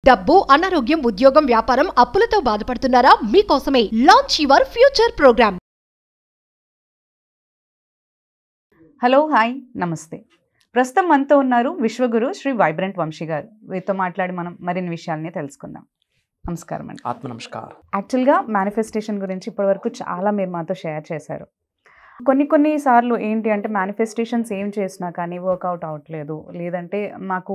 డబ్బు, అనారోగ్యం, ఉద్యోగం, వ్యాపారం, అప్పులతో బాధపడుతున్నారా? మీకోసమే launch your future program. Hello, hi, నమస్తే. ప్రస్తుతం మనతో ఉన్నారు విశ్వగురు శ్రీ వైబ్రెంట్ వంశీ గారు. వీరితో మాట్లాడి మనం మరిన్ని విషయాల్ని తెలుసుకుందాం. నమస్కారం అండి. ఆత్మ నమస్కారం. యాక్చువల్గా మేనిఫెస్టేషన్ గురించి ఇప్పటివరకు చాలా మీరు మాతో షేర్ చేశారు. కొన్ని సార్లు ఏంటి అంటే మేనిఫెస్టేషన్స్ ఏం చేసినా కానీ వర్కౌట్ అవ్వట్లేదు, లేదంటే మాకు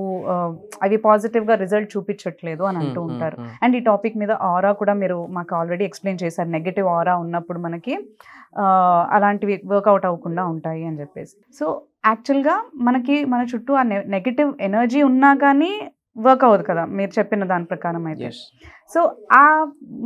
అవి పాజిటివ్గా రిజల్ట్ చూపించట్లేదు అని అంటూ ఉంటారు. అండ్ ఈ టాపిక్ మీద ఆరా కూడా మీరు మాకు ఆల్రెడీ ఎక్స్ప్లెయిన్ చేశారు. నెగటివ్ ఆరా ఉన్నప్పుడు మనకి అలాంటివి వర్కౌట్ అవ్వకుండా ఉంటాయి అని చెప్పేసి. సో యాక్చువల్గా మన చుట్టూ ఆ నెగటివ్ ఎనర్జీ ఉన్నా కానీ వర్క్ అవ్వదు కదా, మీరు చెప్పిన దాని ప్రకారం అయితే. సో ఆ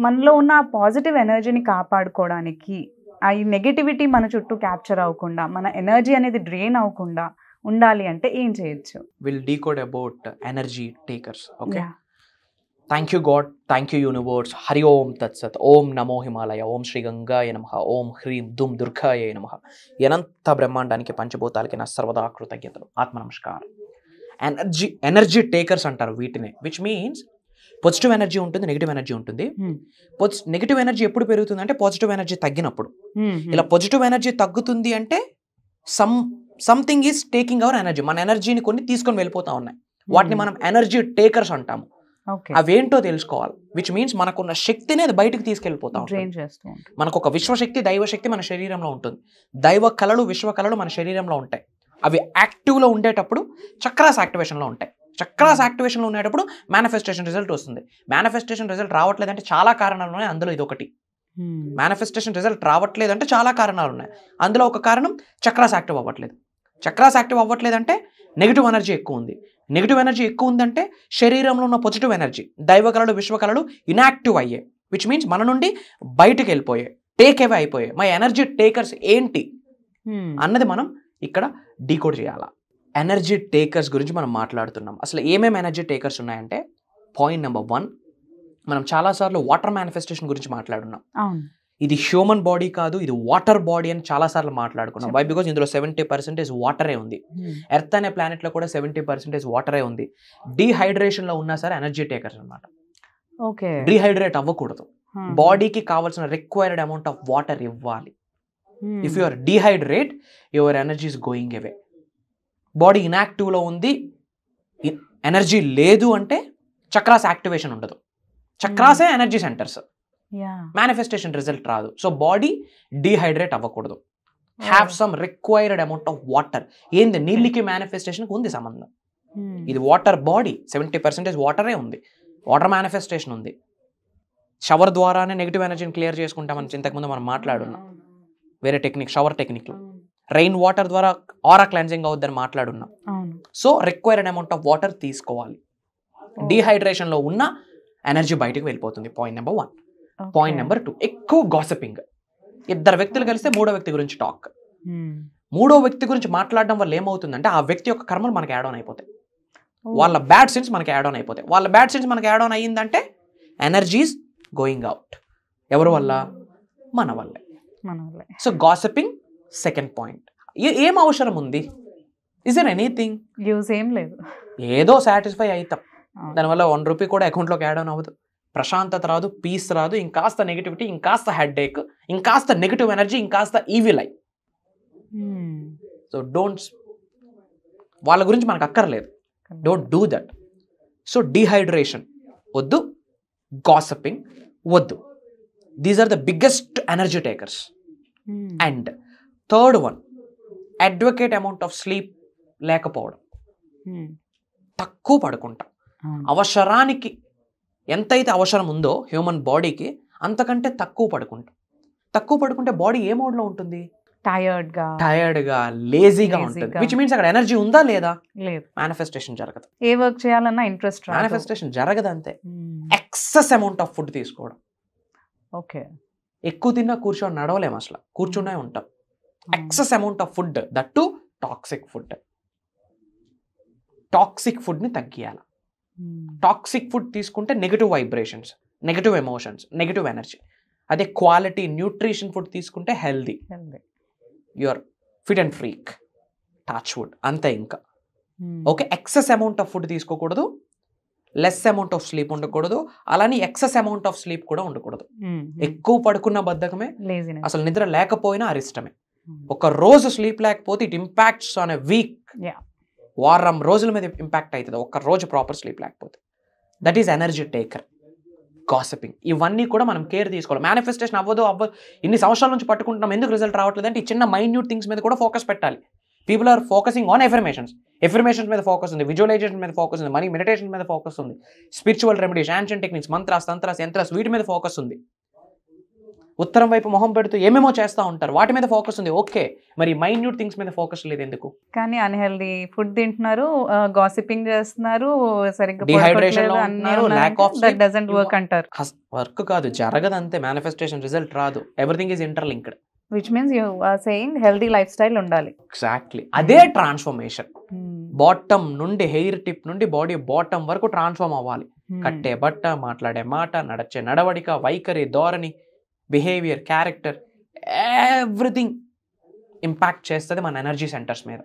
మనలో ఉన్న పాజిటివ్ ఎనర్జీని కాపాడుకోవడానికి, ఆ ఈ నెగటివిటీ మన చుట్టూ క్యాప్చర్ అవ్వకుండా, మన ఎనర్జీ అనేది డ్రైన్ అవ్వకుండా ఉండాలి అంటే ఏం చేయొచ్చు? Will decode about energy takers. Okay, thank you God, thank you universe. Hari Om తత్సత్. ఓం నమో హిమాలయ. ఓం శ్రీ గంగాయ నమః. ఓం హ్రీం దుమ్ దుర్గాయ నమః. అనంత బ్రహ్మాండానికి పంచభూతాలకి నా సర్వదా కృతజ్ఞతలు. ఆత్మ నమస్కారం. ఎనర్జీ టేకర్స్ అంటారు వీటిని, విచ్ మీన్స్ పాజిటివ్ ఎనర్జీ ఉంటుంది, నెగిటివ్ ఎనర్జీ ఉంటుంది. నెగిటివ్ ఎనర్జీ ఎప్పుడు పెరుగుతుంది అంటే పాజిటివ్ ఎనర్జీ తగ్గినప్పుడు. ఇలా పాజిటివ్ ఎనర్జీ తగ్గుతుంది అంటే something is taking our energy. మన ఎనర్జీని కొన్ని తీసుకొని వెళ్ళిపోతా ఉన్నాయి. వాటిని మనం ఎనర్జీ టేకర్స్ అంటాము. అవేంటో తెలుసుకోవాలి. విచ్ మీన్స్ మనకున్న శక్తిని అది బయటకు తీసుకెళ్ళిపోతాం. మనకు ఒక విశ్వశక్తి, దైవశక్తి మన శరీరంలో ఉంటుంది. దైవ కళలు, విశ్వ కళలు మన శరీరంలో ఉంటాయి. అవి యాక్టివ్లో ఉండేటప్పుడు చక్రాస్ యాక్టివేషన్లో ఉంటాయి. చక్రాస్ యాక్టివేషన్లో ఉండేటప్పుడు మేనిఫెస్టేషన్ రిజల్ట్ వస్తుంది. మేనిఫెస్టేషన్ రిజల్ట్ రావట్లేదంటే చాలా కారణాలు ఉన్నాయి, అందులో ఇది ఒకటి. మేనిఫెస్టేషన్ రిజల్ట్ రావట్లేదంటే చాలా కారణాలు ఉన్నాయి, అందులో ఒక కారణం చక్రాస్ యాక్టివ్ అవ్వట్లేదు. చక్రాస్ యాక్టివ్ అవ్వట్లేదంటే నెగిటివ్ ఎనర్జీ ఎక్కువ ఉంది. నెగిటివ్ ఎనర్జీ ఎక్కువ ఉందంటే శరీరంలో ఉన్న పాజిటివ్ ఎనర్జీ, దైవకళలు, విశ్వకళలు ఇన్యాక్టివ్ అయ్యాయి. విచ్ మీన్స్ మన నుండి బయటకు వెళ్ళిపోయాయి, టేక్ అవే అయిపోయాయి. మా ఎనర్జీ టేకర్స్ ఏంటి అన్నది మనం ఇక్కడ డీకోడ్ చేయాలా. ఎనర్జీ టేకర్స్ గురించి మనం మాట్లాడుతున్నాం. అసలు ఏమేమి ఎనర్జీ టేకర్స్ ఉన్నాయంటే, పాయింట్ నెంబర్ 1, మనం చాలాసార్లు వాటర్ మేనిఫెస్టేషన్ గురించి మాట్లాడున్నాం. ఇది హ్యూమన్ బాడీ కాదు, ఇది వాటర్ బాడీ అని చాలాసార్లు మాట్లాడుకున్నాం. వై? బికాజ్ ఇందులో 70% వాటరే ఉంది. ఎర్త్ అనే ప్లానెట్లో కూడా 70% వాటరే ఉంది. డీహైడ్రేషన్లో ఉన్నా సరే ఎనర్జీ టేకర్స్ అనమాట. డీహైడ్రేట్ అవ్వకూడదు. బాడీకి కావాల్సిన రిక్వైర్డ్ అమౌంట్ ఆఫ్ వాటర్ ఇవ్వాలి. If you are dehydrate, your energy is going away. Body ఇన్యాక్టివ్లో ఉంది, ఎనర్జీ లేదు అంటే చక్రాస్ యాక్టివేషన్ ఉండదు. చక్రాసే ఎనర్జీ సెంటర్స్. మేనిఫెస్టేషన్ రిజల్ట్ రాదు. సో బాడీ డీహైడ్రేట్ అవ్వకూడదు. Have some required amount of water. ఏంది? నీళ్ళకి మేనిఫెస్టేషన్కి ఉంది సంబంధం. ఇది వాటర్ బాడీ, 70% వాటరే ఉంది. వాటర్ మేనిఫెస్టేషన్ ఉంది. షవర్ ద్వారానే నెగిటివ్ ఎనర్జీని క్లియర్ చేసుకుంటామని ఇంతకుముందు మనం మాట్లాడున్నాం వేరే టెక్నిక్, షవర్ టెక్నిక్లో. రెయిన్ వాటర్ ద్వారా ఆరా క్లెన్జింగ్ అవుద్దని మాట్లాడున్నాం. So required amount of water తీసుకోవాలి. డీహైడ్రేషన్లో ఉన్న ఎనర్జీ బయటకు వెళ్ళిపోతుంది. Point number 1. పాయింట్ నెంబర్ 2, ఎక్కువ గాసిపింగ్. ఇద్దరు వ్యక్తులు కలిస్తే మూడో వ్యక్తి గురించి టాక్. మూడో వ్యక్తి గురించి మాట్లాడడం వల్ల ఏమవుతుందంటే ఆ వ్యక్తి యొక్క కర్మలు మనకి యాడ్ ఆన్ అయిపోతాయి. వాళ్ళ బ్యాడ్ సిన్స్ మనకి యాడ్ ఆన్ అయిపోతాయి. వాళ్ళ బ్యాడ్ సిన్స్ మనకి యాడ్ ఆన్ అయ్యిందంటే ఎనర్జీస్ గోయింగ్ అవుట్. ఎవరి వల్ల? మన వల్లే. So gossiping second point. ఏం అవసరం ఉంది? Is there anything? యూజ్ ఏం లేదు. ఏదో సాటిస్ఫై అవుతాం, దానివల్ల 1 రూపీ కూడా అకౌంట్లోకి యాడ్ ఆన్ అవ్వదు. ప్రశాంతత రాదు, పీస్ రాదు, ఇంకాస్త నెగిటివిటీ, ఇంకాస్త హెడ్ఏక్, ఇంకాస్త నెగిటివ్ ఎనర్జీ, ఇంకాస్త ఈవిల్ ఐ. సో డోంట్, వాళ్ళ గురించి మనకు అక్కర్లేదు. Don't do that. So dehydration వద్దు, గాసిపింగ్ వద్దు. These are the biggest energy takers. And third one, advocate amount of sleep లేకపోవడం. తక్కువ పడుకుంటాం. అవసరానికి ఎంతైతే అవసరం ఉందో హ్యూమన్ బాడీకి అంతకంటే తక్కువ పడుకుంటాం. తక్కువ పడుకుంటే బాడీ ఏ మోడ్లో ఉంటుంది? టైర్డ్గా, లేజీగా ఉంటుంది. విచ్ మీన్స్ అక్కడ ఎనర్జీ ఉందా లేదా? లేదు. మేనిఫెస్టేషన్ జరగదు. ఏ వర్క్ చేయాలన్నా ఇంట్రెస్ట్, మేనిఫెస్టేషన్ జరగదు. అంతే. ఎక్సెస్ అమౌంట్ ఆఫ్ ఫుడ్ తీసుకోవడం. ఓకే, ఎక్కువ తిన్నా కూర్చొని నడవలేము, అసలు కూర్చునే ఉంటాం. Excess amount of food, that to toxic food. Toxic ఫుడ్ని తగ్గియాలి. టాక్సిక్ ఫుడ్ తీసుకుంటే negative vibrations, negative emotions, negative energy. అదే క్వాలిటీ న్యూట్రిషన్ ఫుడ్ తీసుకుంటే healthy, your fit and freak, touch wood, అంతే. ఇంకా okay, excess amount of food తీసుకోకూడదు. Less amount of sleep ఉండకూడదు, అలానే excess amount of sleep కూడా ఉండకూడదు. ఎక్కువ పడుకున్న బద్ధకమే, అసలు నిద్ర లేకపోయినా అరిష్టమే. ఒక రోజు స్లీప్ లేకపోతే it impacts on a week, వారం రోజుల మీద ఇంపాక్ట్ అవుతుంది ఒక్క రోజు ప్రాపర్ స్లీప్ లేకపోతే. That is energy taker. Gossiping, ఇవన్నీ కూడా మనం కేర్ తీసుకోవాలి. మేనిఫెస్టేషన్ అవ్వదు ఇన్ని సంవత్సరాల నుంచి పట్టుకుంటున్నాం, ఎందుకు రిజల్ట్ రావట్లేదు అంటే ఈ చిన్న మైన్యూట్ థింగ్స్ మీద కూడా ఫోకస్ పెట్టాలి. People are focusing on affirmations మీద ఫోకస్ ఉంది, విజువలైజేషన్ మీద ఫోకస్ ఉంది, మనీ మెడిటేషన్ మీద ఫోకస్ ఉంది, spiritual remedies, ancient techniques, mantras, tantras, yantras, వీటి మీద ఫోకస్ ఉంది. ఉత్తరం వైపు మొహం పెడుతూ ఏమేమో చేస్తూ ఉంటారు, వాటి మీద ఫోకస్ ఉంది. ఓకే, మరి మైన్యూట్ థింగ్స్ మీద ఫోకస్ లేదు ఎందుకు? కానీ అన్హెల్దీ ఫుడ్ తింటున్నారు, గాసిపింగ్ చేస్తున్నారు, సరిగ్గా డిహైడ్రేషన్ లో ఉంటున్నారు, lack of that doesn't work అంటారు. వర్క్ కాదు, జరగదు అంతే. మేనిఫెస్టేషన్ రిజల్ట్ రాదు. Everything is interlinked. Which means you are saying healthy life style ఉండాలి. ఎగ్జాక్ట్లీ, అదే ట్రాన్స్ఫర్మేషన్. బాటమ్ నుండి, హెయిర్ టిప్ నుండి బాడీ బాటమ్ వరకు ట్రాన్స్ఫార్మ్ అవ్వాలి. కట్టే బట్ట, మాట్లాడే మాట, నడిచే నడవడిక, వైఖరి, ధోరణి, బిహేవియర్, క్యారెక్టర్, ఎవ్రీథింగ్ ఇంపాక్ట్ చేస్తుంది మన ఎనర్జీ సెంటర్స్ మీద.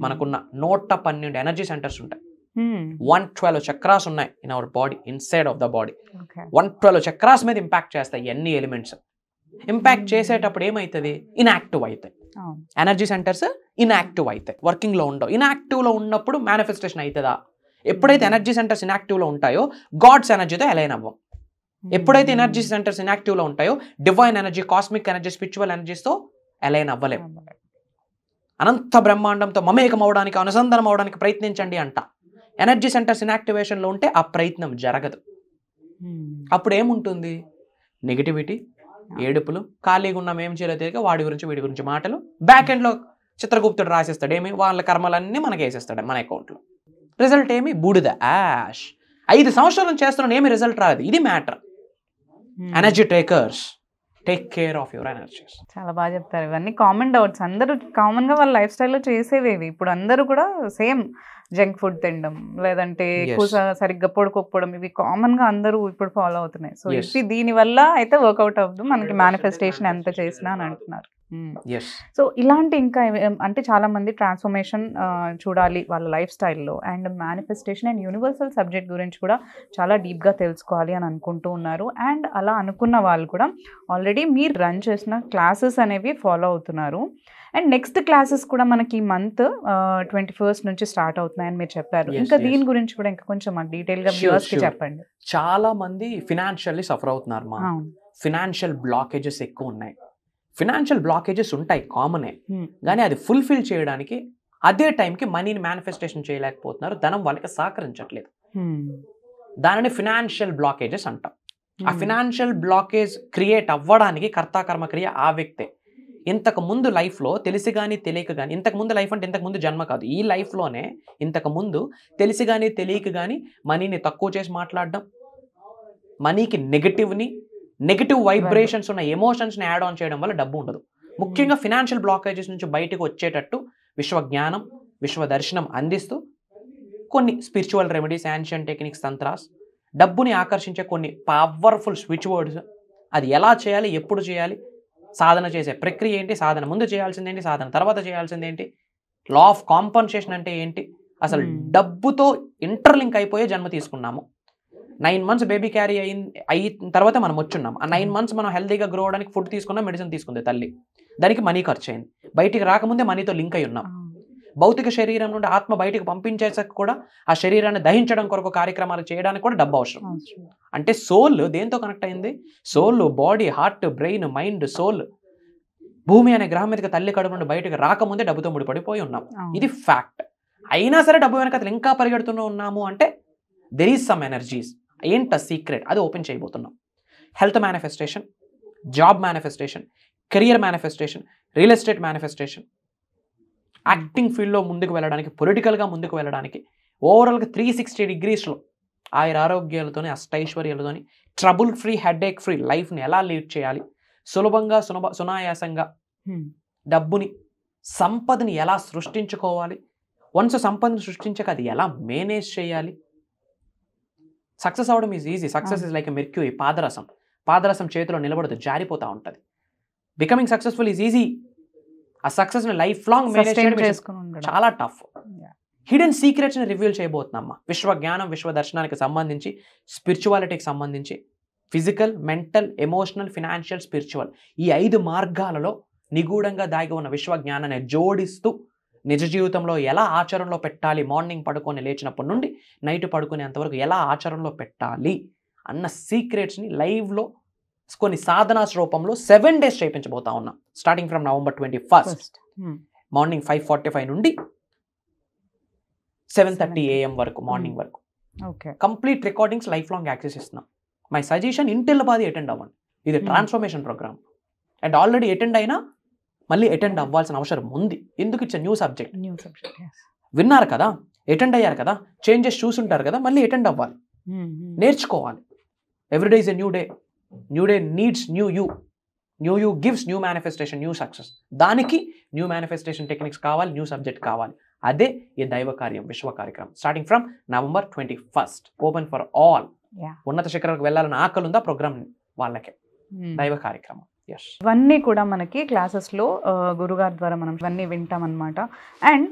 మనకున్న 112 ఎనర్జీ సెంటర్స్ ఉంటాయి. 112 చక్రాస్ ఉన్నాయి in our body, inside of the body. 112 chakras మీద ఇంపాక్ట్ చేస్తాయి ఎన్ని ఎలిమెంట్స్. ఇంపాక్ట్ చేసేటప్పుడు ఏమవుతుంది? ఇన్యాక్టివ్ అవుతాయి ఎనర్జీ సెంటర్స్, ఇన్యాక్టివ్ అవుతాయి, వర్కింగ్లో ఉండవు. ఇన్యాక్టివ్లో ఉన్నప్పుడు మేనిఫెస్టేషన్ అవుతుందా? ఎప్పుడైతే ఎనర్జీ సెంటర్స్ ఇన్యాక్టివ్లో ఉంటాయో గాడ్స్ ఎనర్జీతో అలైన్ అవ్వం. ఎప్పుడైతే ఎనర్జీ సెంటర్స్ ఇన్యాక్టివ్లో ఉంటాయో divine energy, cosmic energy, spiritual ఎనర్జీస్తో అలైన్ అవ్వలేం. అనంత బ్రహ్మాండంతో మమేకం అవడానికి, అనుసంధానం అవడానికి ప్రయత్నించండి అంట. ఎనర్జీ సెంటర్స్ ఇన్యాక్టివేషన్లో ఉంటే ఆ ప్రయత్నం జరగదు. అప్పుడు ఏముంటుంది? నెగిటివిటీ, ఏడుపులు, ఖాళీగా ఉన్నాం ఏం చేయలేదు తెలియక వాడి గురించి వీడి గురించి మాటలు. బ్యాక్ ఎండ్లో చిత్రగుప్తుడు రాసేస్తాడు ఏమి, వాళ్ళ కర్మలన్నీ మనకి వేసేస్తాడు మన అకౌంట్లో. రిజల్ట్ ఏమి? బూడిద, యాష్. 5 సంవత్సరాలు చేస్తున్నాను, ఏమి రిజల్ట్ రాదు. ఇది matter. Energy takers, take care of your energies. చాలా బాగా చెప్తారు. ఇవన్నీ కామన్ డౌట్స్, అందరూ కామన్గా వాళ్ళ లైఫ్ స్టైల్లో చేసేవేవి. ఇప్పుడు అందరూ కూడా సేమ్ జంక్ ఫుడ్ తినడం, లేదంటే ఎక్కువ సరిగ్గా పడుకోకపోవడం, ఇవి కామన్ గా అందరూ ఇప్పుడు ఫాలో అవుతున్నాయి. సో ఇవి దీని వల్ల అయితే వర్కౌట్ అవ్వదు మనకి మేనిఫెస్టేషన్ ఎంత చేసినా అని అంటున్నారు. సో ఇలాంటి ఇంకా అంటే చాలా మంది ట్రాన్స్ఫర్మేషన్ చూడాలి వాళ్ళ లైఫ్ స్టైల్లో, and manifestation and universal subject గురించి కూడా చాలా డీప్గా తెలుసుకోవాలి అని అనుకుంటూ ఉన్నారు. అండ్ అలా అనుకున్న వాళ్ళు కూడా ఆల్రెడీ మీరు రన్ చేసిన క్లాసెస్ అనేవి ఫాలో అవుతున్నారు. అండ్ నెక్స్ట్ క్లాసెస్ కూడా మనకి ఈ మంత్ 21st నుంచి స్టార్ట్ అవుతున్నాయని మీరు చెప్పారు. ఇంకా దీని గురించి కూడా ఇంకా కొంచెం మాకు డీటెయిల్గా వ్యూవర్స్కి చెప్పండి. చాలా మంది ఫినాన్షియల్లీ సఫర్ అవుతున్నారు. మా ఫినాన్షియల్ బ్లాకేజెస్ ఎక్కువ ఉన్నాయి. ఫినాన్షియల్ బ్లాకేజెస్ ఉంటాయి, కామనే. కానీ అది ఫుల్ఫిల్ చేయడానికి అదే టైంకి మనీని మేనిఫెస్టేషన్ చేయలేకపోతున్నారు, ధనం వాళ్ళకి సహకరించట్లేదు. దానిని ఫినాన్షియల్ బ్లాకేజెస్ అంటాం. ఆ ఫినాన్షియల్ బ్లాకేజ్ క్రియేట్ అవ్వడానికి కర్తాకర్మ క్రియ ఆ వ్యక్తే. ఇంతకు ముందు లైఫ్లో తెలిసి కానీ తెలియక కానీ, ఇంతకుముందు లైఫ్ అంటే ఇంతకుముందు జన్మ కాదు, ఈ లైఫ్లోనే ఇంతకుముందు తెలిసి కానీ తెలియక కానీ మనీని తక్కువ చేసి మాట్లాడడం, మనీకి నెగిటివ్ వైబ్రేషన్స్ ఉన్న ఎమోషన్స్ని యాడ్ ఆన్ చేయడం వల్ల డబ్బు ఉండదు. ముఖ్యంగా ఫినాన్షియల్ బ్లాకేజెస్ నుంచి బయటకు వచ్చేటట్టు విశ్వజ్ఞానం, విశ్వదర్శనం అందిస్తూ కొన్ని స్పిరిచువల్ రెమెడీస్, యాన్షియన్ టెక్నిక్స్, తంత్రాస్, డబ్బుని ఆకర్షించే కొన్ని పవర్ఫుల్ స్విచ్ వర్డ్స్, అది ఎలా చేయాలి, ఎప్పుడు చేయాలి, సాధన చేసే ప్రక్రియ ఏంటి, సాధన ముందు చేయాల్సింది ఏంటి, సాధన తర్వాత చేయాల్సింది ఏంటి, లా ఆఫ్ కాంపన్సేషన్ అంటే ఏంటి, అసలు డబ్బుతో ఇంటర్లింక్ అయిపోయే జన్మ తీసుకున్నాము. 9 months బేబీ క్యారీ అయిన తర్వాత మనం వచ్చున్నాం. ఆ 9 months మనం హెల్తీగా గ్రో అవడానికి ఫుడ్ తీసుకున్నాం, మెడిసిన్ తీసుకుంది తల్లి, దానికి మనీ ఖర్చు అయింది. బయటికి రాకముందే మనీతో లింక్ అయి ఉన్నాం. భౌతిక శరీరం నుండి ఆత్మ బయటకు పంపించేసాక కూడా ఆ శరీరాన్ని దహించడం కొరకు కార్యక్రమాలు చేయడానికి కూడా డబ్బు అవసరం. అంటే సోల్ దేంతో కనెక్ట్ అయింది? Soul, body, heart, brain, mind, soul భూమి అనే గ్రహం మీదకి తల్లి కడుపు నుండి బయటకు రాకముందే డబ్బుతో ముడిపడిపోయి ఉన్నాం. ఇది ఫ్యాక్ట్. అయినా సరే డబ్బు వెనక ఇంకా పరిగెడుతూనే ఉన్నాము అంటే దెర్ ఈజ్ సమ్ ఎనర్జీస్. ఏంట సీక్రెట్? అది ఓపెన్ చేయబోతున్నాం. Health manifestation, job manifestation, career manifestation, real estate manifestation, acting ఫీల్డ్లో ముందుకు వెళ్ళడానికి, పొలిటికల్గా ముందుకు వెళ్ళడానికి, ఓవరాల్గా 360 degreesలో ఆరోగ్యాలతోని, అష్టైశ్వర్యాలతోని, ట్రబుల్ ఫ్రీ, హెడేక్ ఫ్రీ లైఫ్ని ఎలా లీడ్ చేయాలి, సులభంగా సునాయాసంగా డబ్బుని, సంపదని ఎలా సృష్టించుకోవాలి, వన్స్ సంపదను సృష్టించాక అది ఎలా మేనేజ్ చేయాలి. సక్సెస్ అవడం is easy. Success is like a mercury, పాదరసం చేతిలో నిలబడదు, జారిపోతూ ఉంటుంది. Becoming successful is easy. ఆ సక్సెస్ని లైఫ్ లాంగ్ మేనేజ్ చేయడం చాలా టఫ్. హిడెన్ సీక్రెట్స్ని రివీల్ చేయబోతున్నామ్మా. విశ్వ జ్ఞానం, విశ్వ దర్శనానికి సంబంధించి, స్పిరిచువాలిటీకి సంబంధించి, physical, mental, emotional, financial, spiritual, ఈ 5 మార్గాలలో నిగూఢంగా దాగి ఉన్న విశ్వ జ్ఞానాన్ని జోడిస్తూ నిజ జీవితంలో ఎలా ఆచరణలో పెట్టాలి, మార్నింగ్ పడుకొని లేచినప్పటి నుండి నైట్ పడుకునేంతవరకు ఎలా ఆచరణలో పెట్టాలి అన్న సీక్రెట్స్ని లైవ్లో కొన్ని సాధనాస్ రూపంలో 7 days చేయించబోతా ఉన్నాం. Starting from November 21st morning 5:45 నుండి 7:30 AM వరకు, మార్నింగ్ వరకు complete recordings life long access ఇస్తున్నాం. మై సజెషన్ ఇంటిల్లిపాది అటెండ్ అవ్వండి. ఇది transformation program and already attend అయినా మళ్ళీ అటెండ్ అవ్వాల్సిన అవసరం ఉంది. ఎందుకు? It's new subject. విన్నారు కదా, అటెండ్ అయ్యారు కదా, చేంజెస్ చూసుంటారు కదా, మళ్ళీ అటెండ్ అవ్వాలి, నేర్చుకోవాలి. Everyday is a new day. New day needs new you. New you gives new manifestation, new success. దానికి న్యూ మేనిఫెస్టేషన్ టెక్నిక్స్ కావాలి, న్యూ సబ్జెక్ట్ కావాలి. అదే ఈ దైవ కార్యం విశ్వ కార్యక్రమం. Starting from November 21st, open for all. ఉన్నత శిఖరాలకు వెళ్ళాలని ఆకలి ఉందా ప్రోగ్రామ్ వాళ్ళకే. దైవ కార్యక్రమం. ఇవన్నీ కూడా మనకి క్లాసెస్లో గురుగారి ద్వారా మనం ఇవన్నీ వింటాం అనమాట. అండ్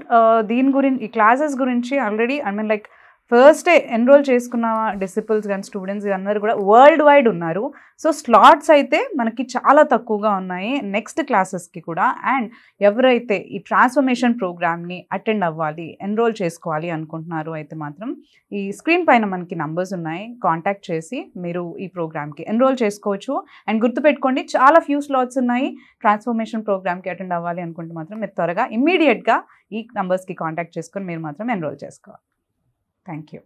దీని గురించి, ఈ క్లాసెస్ గురించి ఆల్రెడీ లైక్ ఫస్ట్ ఎన్రోల్ చేసుకున్న డిసిపుల్స్ కానీ స్టూడెంట్స్ అందరూ కూడా వరల్డ్ వైడ్ ఉన్నారు. సో స్లాట్స్ అయితే మనకి చాలా తక్కువగా ఉన్నాయి నెక్స్ట్ క్లాసెస్కి కూడా. అండ్ ఎవరైతే ఈ ట్రాన్స్ఫర్మేషన్ ప్రోగ్రామ్ని అటెండ్ అవ్వాలి, ఎన్రోల్ చేసుకోవాలి అనుకుంటున్నారు అయితే మాత్రం ఈ స్క్రీన్ పైన మనకి నంబర్స్ ఉన్నాయి, కాంటాక్ట్ చేసి మీరు ఈ ప్రోగ్రామ్కి ఎన్రోల్ చేసుకోవచ్చు. అండ్ గుర్తుపెట్టుకోండి, చాలా ఫ్యూ స్లాట్స్ ఉన్నాయి. ట్రాన్స్ఫర్మేషన్ ప్రోగ్రామ్కి అటెండ్ అవ్వాలి అనుకుంటే మాత్రం మీరు త్వరగా ఇమ్మీడియట్గా ఈ నంబర్స్కి కాంటాక్ట్ చేసుకొని మీరు మాత్రం ఎన్రోల్ చేసుకోవాలి. Thank you.